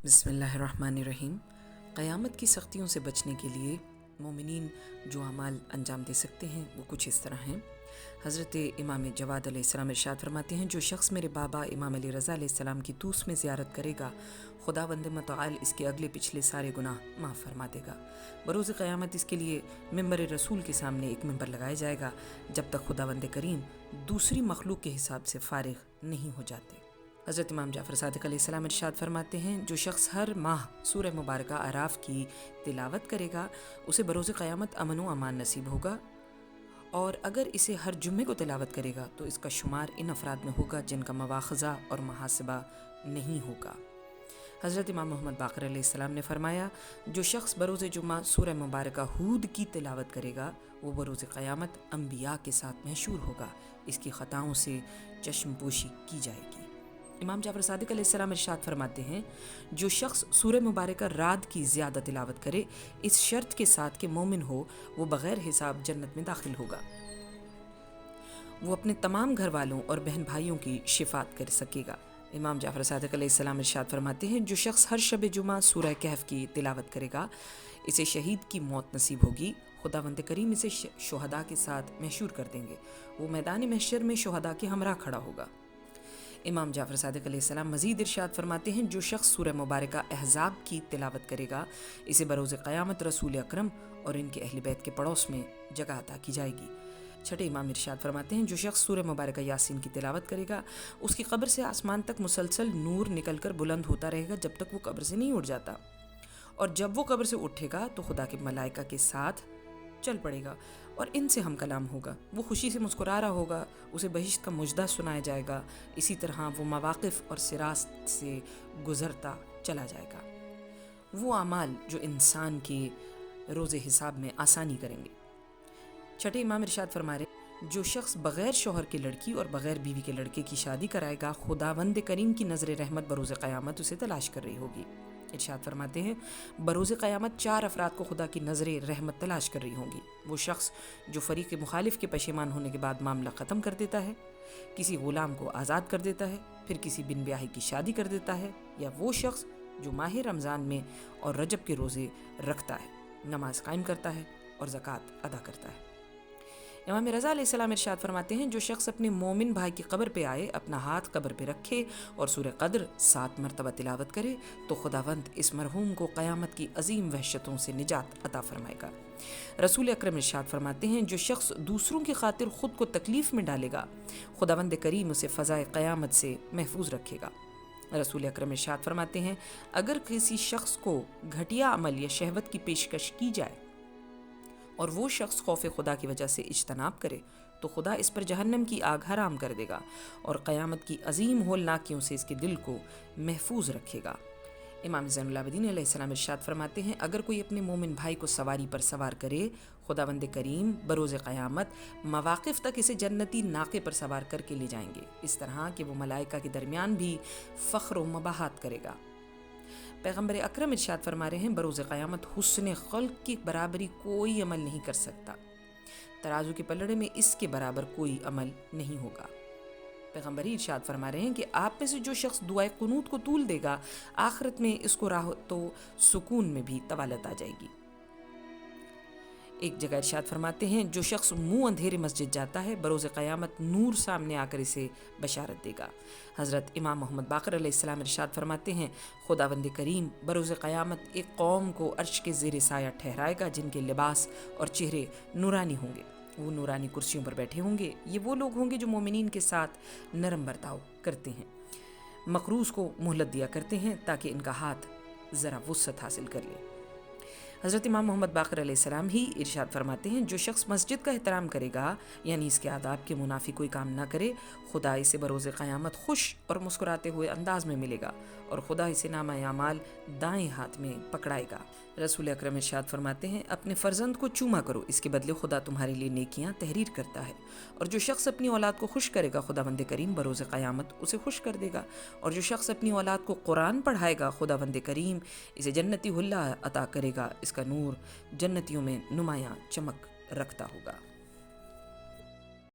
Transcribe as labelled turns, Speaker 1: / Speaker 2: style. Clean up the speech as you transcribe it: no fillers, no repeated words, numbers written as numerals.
Speaker 1: بسم اللہ الرحمن الرحیم۔ قیامت کی سختیوں سے بچنے کے لیے مومنین جو اعمال انجام دے سکتے ہیں وہ کچھ اس طرح ہیں۔ حضرت امام جواد علیہ السلام ارشاد فرماتے ہیں، جو شخص میرے بابا امام علی رضا علیہ السلام کی توس میں زیارت کرے گا، خداوند متعال اس کے اگلے پچھلے سارے گناہ معاف فرما دے گا۔ بروز قیامت اس کے لیے ممبر رسول کے سامنے ایک ممبر لگایا جائے گا جب تک خداوند کریم دوسری مخلوق کے حساب سے فارغ نہیں ہو جاتے۔ حضرت امام جعفر صادق علیہ السلام ارشاد فرماتے ہیں، جو شخص ہر ماہ سورہ مبارکہ اعراف کی تلاوت کرے گا اسے بروز قیامت امن و امان نصیب ہوگا، اور اگر اسے ہر جمعے کو تلاوت کرے گا تو اس کا شمار ان افراد میں ہوگا جن کا مواخذہ اور محاسبہ نہیں ہوگا۔ حضرت امام محمد باقر علیہ السلام نے فرمایا، جو شخص بروز جمعہ سورہ مبارکہ ہود کی تلاوت کرے گا وہ بروز قیامت انبیاء کے ساتھ محشور ہوگا، اس کی خطاؤں سے چشم پوشی کی جائے گی۔ امام جعفر صادق علیہ السلام ارشاد فرماتے ہیں، جو شخص سورہ مبارکہ رات کی زیادہ تلاوت کرے اس شرط کے ساتھ کہ مومن ہو، وہ بغیر حساب جنت میں داخل ہوگا، وہ اپنے تمام گھر والوں اور بہن بھائیوں کی شفاعت کر سکے گا۔ امام جعفر صادق علیہ السلام ارشاد فرماتے ہیں، جو شخص ہر شب جمعہ سورہ کہف کی تلاوت کرے گا اسے شہید کی موت نصیب ہوگی، خداوند کریم اسے شہداء کے ساتھ محشور کر دیں گے، وہ میدان محشر میں شہداء کے ہمراہ کھڑا ہوگا۔ امام جعفر صادق علیہ السلام مزید ارشاد فرماتے ہیں، جو شخص سورہ مبارکہ احزاب کی تلاوت کرے گا اسے بروز قیامت رسول اکرم اور ان کے اہل بیت کے پڑوس میں جگہ عطا کی جائے گی۔ چھٹے امام ارشاد فرماتے ہیں، جو شخص سورہ مبارکہ یاسین کی تلاوت کرے گا اس کی قبر سے آسمان تک مسلسل نور نکل کر بلند ہوتا رہے گا جب تک وہ قبر سے نہیں اٹھ جاتا، اور جب وہ قبر سے اٹھے گا تو خدا کے ملائکہ کے ساتھ چل پڑے گا اور ان سے ہم کلام ہوگا، وہ خوشی سے مسکرا رہا ہوگا، اسے بہشت کا مژدہ سنایا جائے گا، اسی طرح وہ مواقف اور صراط سے گزرتا چلا جائے گا، وہ اعمال جو انسان کے روز حساب میں آسانی کریں گے۔ چھٹے امام ارشاد فرما رہے، جو شخص بغیر شوہر کے لڑکی اور بغیر بیوی کے لڑکے کی شادی کرائے گا، خداوند کریم کی نظر رحمت بروز قیامت اسے تلاش کر رہی ہوگی۔ ارشاد فرماتے ہیں، بروز قیامت 4 افراد کو خدا کی نظر رحمت تلاش کر رہی ہوں گی، وہ شخص جو فریق مخالف کے پشیمان ہونے کے بعد معاملہ ختم کر دیتا ہے، کسی غلام کو آزاد کر دیتا ہے، پھر کسی بن بیاہی کی شادی کر دیتا ہے، یا وہ شخص جو ماہ رمضان میں اور رجب کے روزے رکھتا ہے، نماز قائم کرتا ہے اور زکوٰۃ ادا کرتا ہے۔ امام رضا علیہ السلام ارشاد فرماتے ہیں، جو شخص اپنے مومن بھائی کی قبر پہ آئے، اپنا ہاتھ قبر پہ رکھے اور سورہ قدر 7 مرتبہ تلاوت کرے تو خداوند اس مرحوم کو قیامت کی عظیم وحشتوں سے نجات عطا فرمائے گا۔ رسول اکرم ارشاد فرماتے ہیں، جو شخص دوسروں کی خاطر خود کو تکلیف میں ڈالے گا، خداوند کریم اسے فضائے قیامت سے محفوظ رکھے گا۔ رسول اکرم ارشاد فرماتے ہیں، اگر کسی شخص کو گھٹیا عمل یا شہوت کی پیشکش کی جائے اور وہ شخص خوف خدا کی وجہ سے اجتناب کرے تو خدا اس پر جہنم کی آگ حرام کر دے گا اور قیامت کی عظیم ہولناکیوں سے اس کے دل کو محفوظ رکھے گا۔ امام زین العابدین علیہ السلام ارشاد فرماتے ہیں، اگر کوئی اپنے مومن بھائی کو سواری پر سوار کرے، خداوند کریم بروز قیامت مواقف تک اسے جنتی ناقے پر سوار کر کے لے جائیں گے، اس طرح کہ وہ ملائکہ کے درمیان بھی فخر و مباحات کرے گا۔ پیغمبر اکرم ارشاد فرما رہے ہیں، بروز قیامت حسن خلق کی برابری کوئی عمل نہیں کر سکتا، ترازو کے پلڑے میں اس کے برابر کوئی عمل نہیں ہوگا۔ پیغمبری ارشاد فرما رہے ہیں کہ آپ میں سے جو شخص دعائے قنوت کو طول دے گا، آخرت میں اس کو راحت و سکون میں بھی طوالت آ جائے گی۔ ایک جگہ ارشاد فرماتے ہیں، جو شخص منہ اندھیرے مسجد جاتا ہے، بروز قیامت نور سامنے آ کر اسے بشارت دے گا۔ حضرت امام محمد باقر علیہ السلام ارشاد فرماتے ہیں، خداوند کریم بروز قیامت ایک قوم کو عرش کے زیر سایہ ٹھہرائے گا جن کے لباس اور چہرے نورانی ہوں گے، وہ نورانی کرسیوں پر بیٹھے ہوں گے، یہ وہ لوگ ہوں گے جو مومنین کے ساتھ نرم برتاؤ کرتے ہیں، مقروض کو مہلت دیا کرتے ہیں تاکہ ان کا ہاتھ ذرا وسعت حاصل کر لے۔ حضرت امام محمد باقر علیہ السلام ہی ارشاد فرماتے ہیں، جو شخص مسجد کا احترام کرے گا، یعنی اس کے آداب کے منافی کوئی کام نہ کرے، خدا اسے بروز قیامت خوش اور مسکراتے ہوئے انداز میں ملے گا اور خدا اسے نامہ اعمال دائیں ہاتھ میں پکڑائے گا۔ رسول اکرم ارشاد فرماتے ہیں، اپنے فرزند کو چوما کرو، اس کے بدلے خدا تمہارے لیے نیکیاں تحریر کرتا ہے، اور جو شخص اپنی اولاد کو خوش کرے گا، خداوند کریم بروز قیامت اسے خوش کر دے گا، اور جو شخص اپنی اولاد کو قرآن پڑھائے گا، خداوند کریم اسے جنتی حلہ عطا کرے گا، اس کا نور جنتیوں میں نمایاں چمک رکھتا ہوگا۔